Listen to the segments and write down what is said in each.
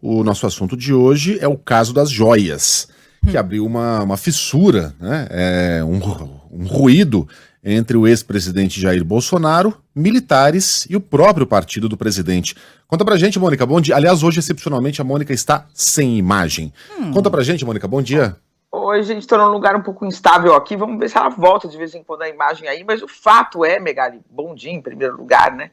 O nosso assunto de hoje é o caso das joias, que abriu uma fissura, né? Um ruído entre o ex-presidente Jair Bolsonaro, militares e o próprio partido do presidente. Conta pra gente, Mônica, bom dia. Aliás, hoje, excepcionalmente, a Mônica está sem imagem. Conta pra gente, Mônica, bom dia. Oi, gente, estou num lugar um pouco instável aqui, vamos ver se ela volta de vez em quando a imagem aí, mas o fato é, Megali, bom dia em primeiro lugar, né?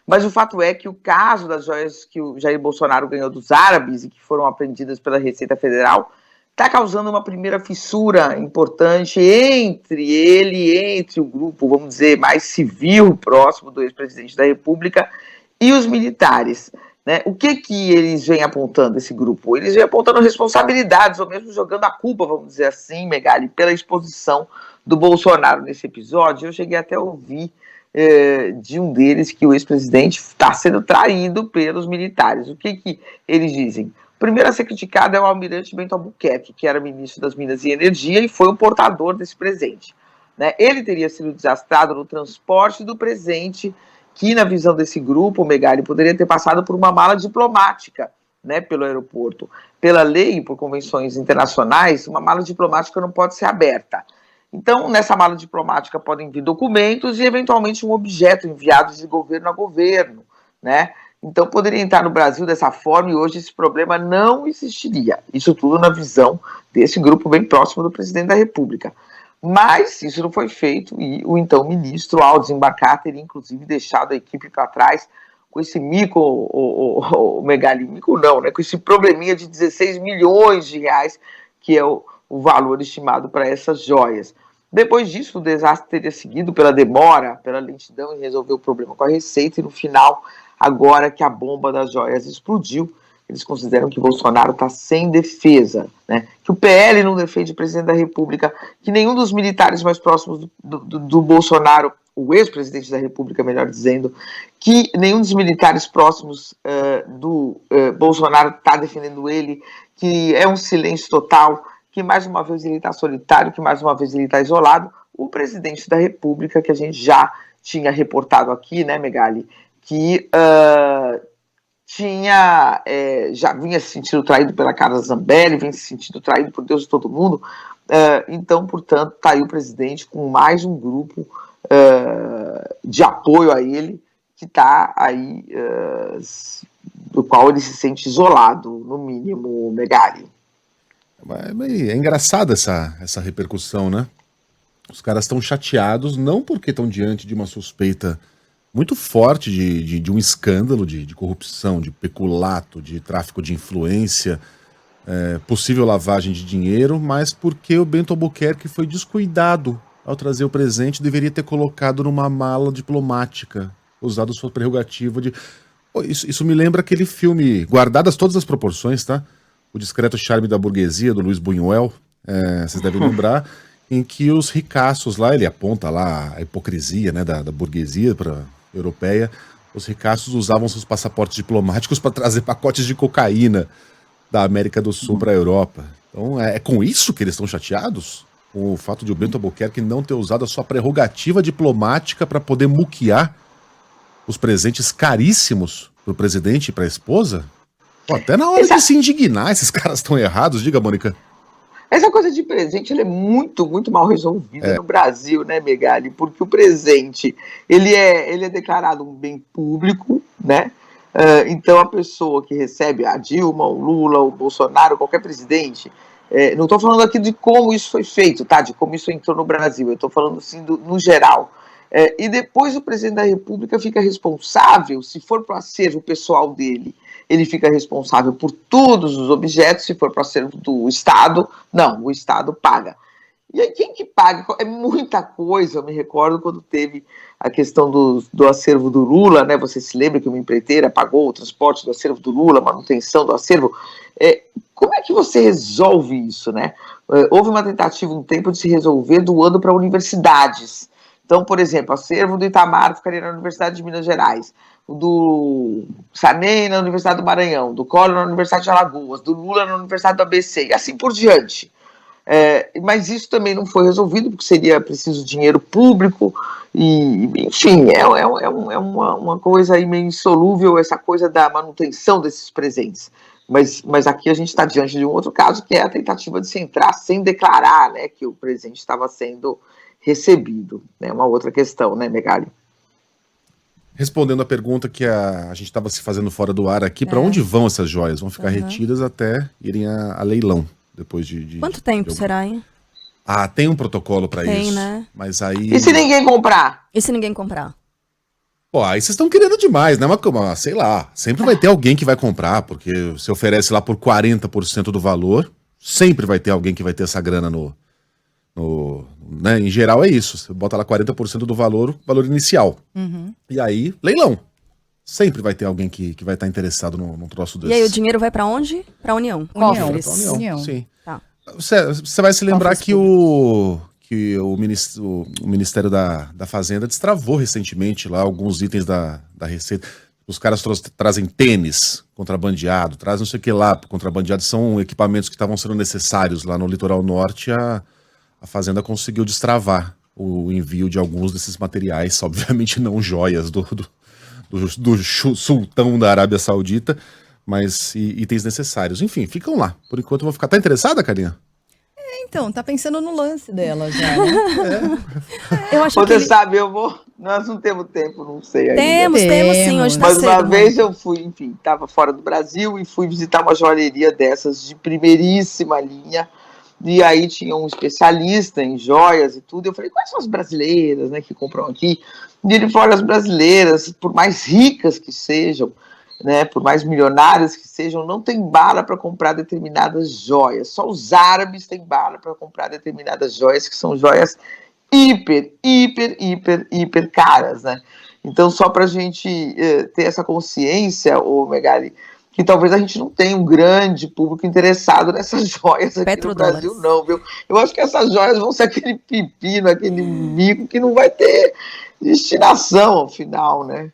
Mas o fato é que o caso das joias que o Jair Bolsonaro ganhou dos árabes e que foram apreendidas pela Receita Federal está causando uma primeira fissura importante entre o grupo, vamos dizer, mais civil, próximo do ex-presidente da República, e os militares. Né? O que eles vêm apontando, esse grupo? Eles vêm apontando responsabilidades, ou mesmo jogando a culpa, vamos dizer assim, Megali, pela exposição do Bolsonaro nesse episódio. Eu cheguei até a ouvir de um deles que o ex-presidente está sendo traído pelos militares. O que eles dizem? O primeiro a ser criticado é o almirante Bento Albuquerque, que era ministro das Minas e Energia e foi o portador desse presente. Né? Ele teria sido desastrado no transporte do presente, que na visão desse grupo, Megali, poderia ter passado por uma mala diplomática, né, pelo aeroporto. Pela lei e por convenções internacionais, uma mala diplomática não pode ser aberta. Então, nessa mala diplomática podem vir documentos e, eventualmente, um objeto enviado de governo a governo, né? Então, poderia entrar no Brasil dessa forma e hoje esse problema não existiria. Isso tudo na visão desse grupo bem próximo do presidente da República. Mas isso não foi feito e o então ministro, ao desembarcar, teria inclusive deixado a equipe para trás com esse mico, o Megali, mico não, né? Com esse probleminha de 16 milhões de reais, que é o valor estimado para essas joias. Depois disso, o desastre teria seguido pela demora, pela lentidão em resolver o problema com a Receita e no final, agora que a bomba das joias explodiu, eles consideram que Bolsonaro está sem defesa, né? Que o PL não defende o presidente da República, que nenhum dos militares mais próximos do Bolsonaro, o ex-presidente da República, melhor dizendo, que nenhum dos militares próximos do Bolsonaro está defendendo ele, que é um silêncio total, que mais uma vez ele está solitário, que mais uma vez ele está isolado. O presidente da República, que a gente já tinha reportado aqui, né, Megali, que já vinha se sentindo traído pela Carla Zambelli, vinha se sentindo traído por Deus e todo mundo. Então, portanto, está aí o presidente com mais um grupo de apoio a ele, que está aí, do qual ele se sente isolado, no mínimo, Megali. É engraçada essa repercussão, né? Os caras estão chateados, não porque estão diante de uma suspeita muito forte de um escândalo de corrupção, de peculato, de tráfico de influência, possível lavagem de dinheiro, mas porque o Bento Albuquerque foi descuidado ao trazer o presente, deveria ter colocado numa mala diplomática, usado sua prerrogativa de... Isso me lembra aquele filme, guardadas todas as proporções, tá? O Discreto Charme da Burguesia, do Luiz Buñuel, vocês devem lembrar, em que os ricaços lá, ele aponta lá a hipocrisia, né, da burguesia europeia, os ricaços usavam seus passaportes diplomáticos para trazer pacotes de cocaína da América do Sul para a Europa. Então é com isso que eles estão chateados? Com o fato de o Bento Albuquerque não ter usado a sua prerrogativa diplomática para poder muquear os presentes caríssimos para o presidente e para a esposa? Pô, até na hora de se indignar, esses caras estão errados, diga, Mônica. Essa coisa de presente ela é muito, muito mal resolvida no Brasil, né, Megali? Porque o presente, ele é declarado um bem público, né? Então a pessoa que recebe a Dilma, o Lula, o Bolsonaro, qualquer presidente, não estou falando aqui de como isso foi feito, tá? De como isso entrou no Brasil, eu estou falando assim no geral. E depois o presidente da República fica responsável, se for para o acervo pessoal dele, ele fica responsável por todos os objetos, se for para o acervo do Estado, não, o Estado paga. E aí quem que paga? É muita coisa, eu me recordo quando teve a questão do acervo do Lula, né? Você se lembra que uma empreiteira pagou o transporte do acervo do Lula, manutenção do acervo? Como é que você resolve isso, né? Houve uma tentativa um tempo de se resolver doando para universidades. Então, por exemplo, o acervo do Itamar ficaria na Universidade de Minas Gerais, o do Sarney na Universidade do Maranhão, do Collor na Universidade de Alagoas, do Lula na Universidade do ABC, e assim por diante. Mas isso também não foi resolvido, porque seria preciso dinheiro público, e, enfim, uma coisa aí meio insolúvel, essa coisa da manutenção desses presentes. Mas aqui a gente está diante de um outro caso, que é a tentativa de se entrar sem declarar, né, que o presente estava sendo recebido. É, né, uma outra questão, né, Megali? Respondendo a pergunta que a gente estava se fazendo fora do ar aqui, para onde vão essas joias? Vão ficar retidas até irem a leilão, depois de... Quanto tempo será, hein? Ah, tem um protocolo para isso. Tem, né? Mas aí... E se ninguém comprar? E se ninguém comprar? Pô, aí vocês estão querendo demais, né? Mas, sei lá, sempre vai ter alguém que vai comprar, porque se oferece lá por 40% do valor, sempre vai ter alguém que vai ter essa grana né? Em geral é isso, você bota lá 40% do valor inicial. E aí, leilão. Sempre vai ter alguém que vai estar interessado num troço desse. E aí o dinheiro vai pra onde? Pra União. Cofres. União. Sim. Tá. Você vai se lembrar Cofres que o Ministério da Fazenda destravou recentemente lá alguns itens da Receita. Os caras trazem tênis contrabandeado, trazem não sei o que lá contrabandeado. São equipamentos que estavam sendo necessários lá no litoral norte. A Fazenda conseguiu destravar o envio de alguns desses materiais, obviamente não joias do sultão da Arábia Saudita, mas itens necessários. Enfim, ficam lá. Por enquanto eu vou ficar... Tá interessada, Carinha? Então, tá pensando no lance dela já, né? Eu acho Você que sabe, nós não temos tempo, não sei ainda. Temos sim, hoje tá Mas cedo. uma vez eu fui, enfim, estava fora do Brasil e fui visitar uma joalheria dessas de primeiríssima linha. E aí tinha um especialista em joias e tudo. Eu falei, quais são as brasileiras, né, que compram aqui? E ele falou, as brasileiras, por mais ricas que sejam, né, por mais milionárias que sejam, não tem bala para comprar determinadas joias. Só os árabes têm bala para comprar determinadas joias, que são joias hiper caras, né? Então, só para a gente ter essa consciência, ô Megali, que talvez a gente não tenha um grande público interessado nessas joias aqui no Brasil, não, viu? Eu acho que essas joias vão ser aquele pepino, aquele mico que não vai ter destinação ao final, né?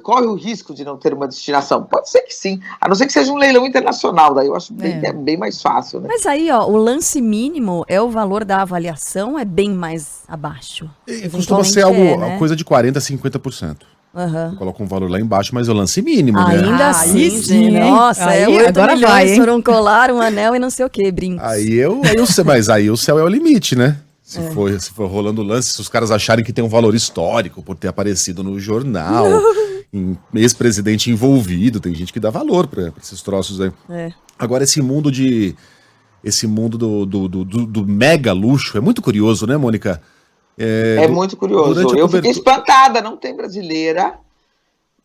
Corre o risco de não ter uma destinação? Pode ser que sim, a não ser que seja um leilão internacional, daí eu acho que é bem mais fácil, né? Mas aí, ó, o lance mínimo é o valor da avaliação, é bem mais abaixo. Costuma ser uma coisa de 40% a 50%. Coloca um valor lá embaixo, mas é o lance mínimo, né? Ainda assim, sim, nossa, aí, 8 agora milhões vai, foram um colar, um anel e não sei o que, brincos. Mas aí o céu é o limite, né? Se for rolando lance, se os caras acharem que tem um valor histórico por ter aparecido no jornal, em ex-presidente envolvido, tem gente que dá valor pra esses troços aí. Agora, esse mundo do mega luxo é muito curioso, né, Mônica? É muito curioso. Eu fiquei espantada, não tem brasileira.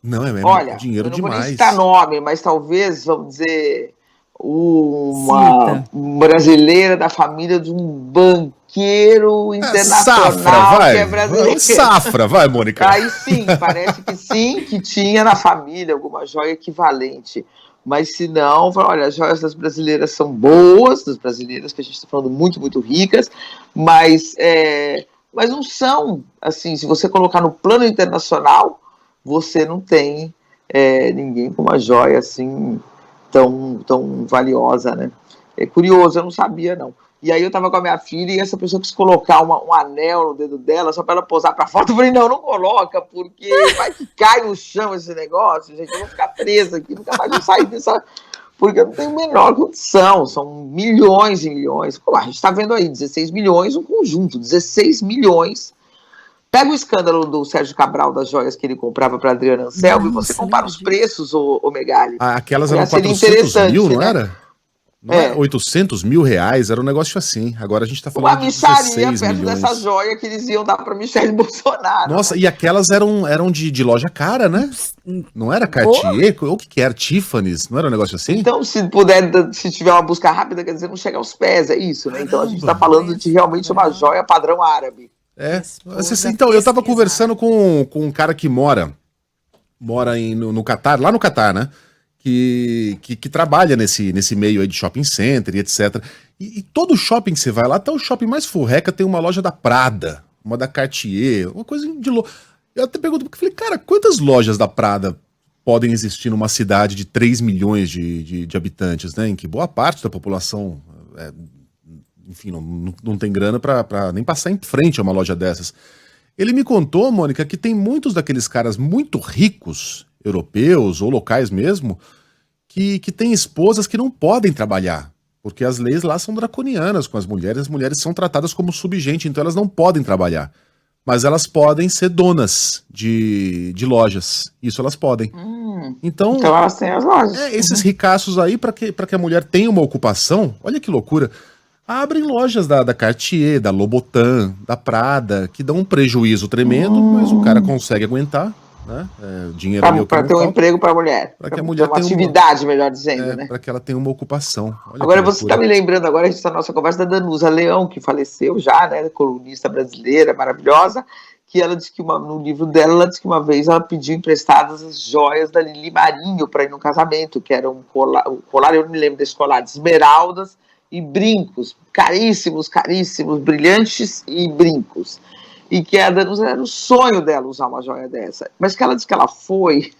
Não, olha, dinheiro demais. Não vou nem citar nome, mas talvez, vamos dizer, uma brasileira da família de um banqueiro internacional Safra, que é brasileiro. Safra, vai, Mônica. Aí sim, parece que sim, que tinha na família alguma joia equivalente. Mas se não, olha, as joias das brasileiras são boas, das brasileiras que a gente está falando muito, muito ricas, mas não são, assim, se você colocar no plano internacional, você não tem ninguém com uma joia assim tão valiosa, né? É curioso, eu não sabia, não. E aí eu tava com a minha filha e essa pessoa quis colocar um anel no dedo dela só para ela posar pra foto. Eu falei, não coloca, porque vai que cai no chão esse negócio, gente, eu vou ficar presa aqui, nunca mais vou sair dessa... Porque eu não tenho a menor condição, são milhões e milhões. Pô, a gente tá vendo aí, 16 milhões um conjunto, 16 milhões. Pega o escândalo do Sérgio Cabral das joias que ele comprava para Adriana Anselmo e você compara os preços, ô Megali. Aquelas eram 400 mil, não era? Não era 800 mil reais, era um negócio assim. Agora a gente tá falando de 16 perto milhões. dessa joia que eles iam dar para Michele Bolsonaro. Nossa, e aquelas eram de loja cara, né? Não era Cartier? Ou o que era? Tiffany's? Não era um negócio assim? Então, se tiver uma busca rápida, quer dizer, não chega aos pés, é isso, né? Então a gente tá falando de realmente uma joia padrão árabe. Então, eu tava conversando com um cara que mora no Catar, lá no Catar, né? Que trabalha nesse meio aí de shopping center e etc. E todo shopping que você vai lá, até o shopping mais furreca tem uma loja da Prada, uma da Cartier, uma coisa de louco. Eu até pergunto, porque falei, cara, quantas lojas da Prada podem existir numa cidade de 3 milhões de habitantes, né? Em que boa parte da população, enfim, não tem grana pra nem passar em frente a uma loja dessas. Ele me contou, Mônica, que tem muitos daqueles caras muito ricos, europeus ou locais mesmo, que tem esposas que não podem trabalhar, porque as leis lá são draconianas com as mulheres são tratadas como subgente, então elas não podem trabalhar. Mas elas podem ser donas de lojas, isso elas podem. Então elas têm as lojas. Esses ricaços aí, para que a mulher tenha uma ocupação, olha que loucura, abrem lojas da Cartier, da Louboutin, da Prada, que dão um prejuízo tremendo, mas o cara consegue aguentar, né? Dinheiro para ter um emprego para a mulher. Para que a mulher tenha uma atividade, melhor dizendo, né? Para que ela tenha uma ocupação. Olha agora você está me lembrando, agora a gente está na nossa conversa da Danusa Leão, que faleceu já, né? Colunista brasileira, maravilhosa, que ela disse que no livro dela, ela disse que uma vez ela pediu emprestadas as joias da Lili Marinho para ir no casamento, que era um colar, eu não me lembro desse colar, de esmeraldas e brincos, caríssimos, brilhantes e brincos. E que a Danusa era o sonho dela usar uma joia dessa. Mas que ela disse que ela foi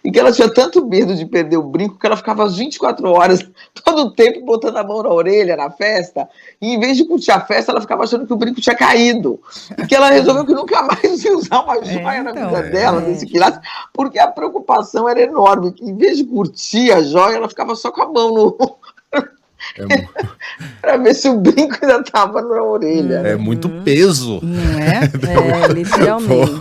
e que ela tinha tanto medo de perder o brinco que ela ficava às 24 horas, todo o tempo, botando a mão na orelha na festa. E em vez de curtir a festa, ela ficava achando que o brinco tinha caído. E que ela resolveu que nunca mais ia usar uma joia na vida dela, nesse quilate, porque a preocupação era enorme. Que em vez de curtir a joia, ela ficava só com a mão no... para ver se o brinco ainda estava na orelha. É muito peso. Não é? Literalmente.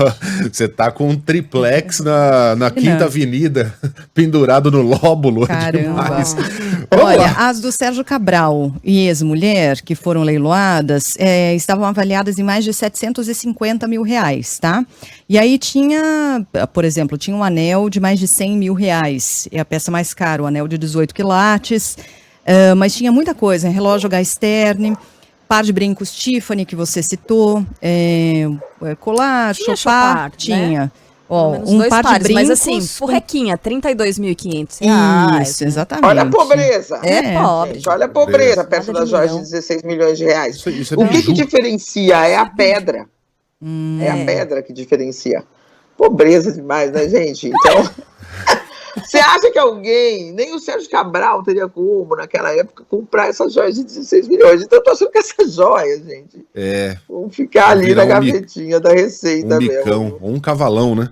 Você tá com um triplex na Quinta Avenida, pendurado no lóbulo. Caramba. Olha, as do Sérgio Cabral e ex-mulher, que foram leiloadas, estavam avaliadas em mais de 750 mil reais, tá? E aí tinha, por exemplo, tinha um anel de mais de 100 mil reais. É a peça mais cara, o anel de 18 quilates. Mas tinha muita coisa, relógio H-Stern, par de brincos Tiffany, que você citou, colar, chopar, tinha. Né? Ó, um par de brincos. Mas assim, porrequinha, R$32.500. Isso, exatamente. Olha a pobreza. Pobre. Gente, olha a pobreza perto das joias de 16 milhões de reais. Isso é o que diferencia é a pedra. É a pedra que diferencia. Pobreza demais, né, gente? Então... Você acha que alguém, nem o Sérgio Cabral teria como, naquela época, comprar essas joias de 16 milhões? Então eu tô achando que essas joias, gente, vão ficar ali na gavetinha da Receita mesmo. Um bicão, ou um cavalão, né?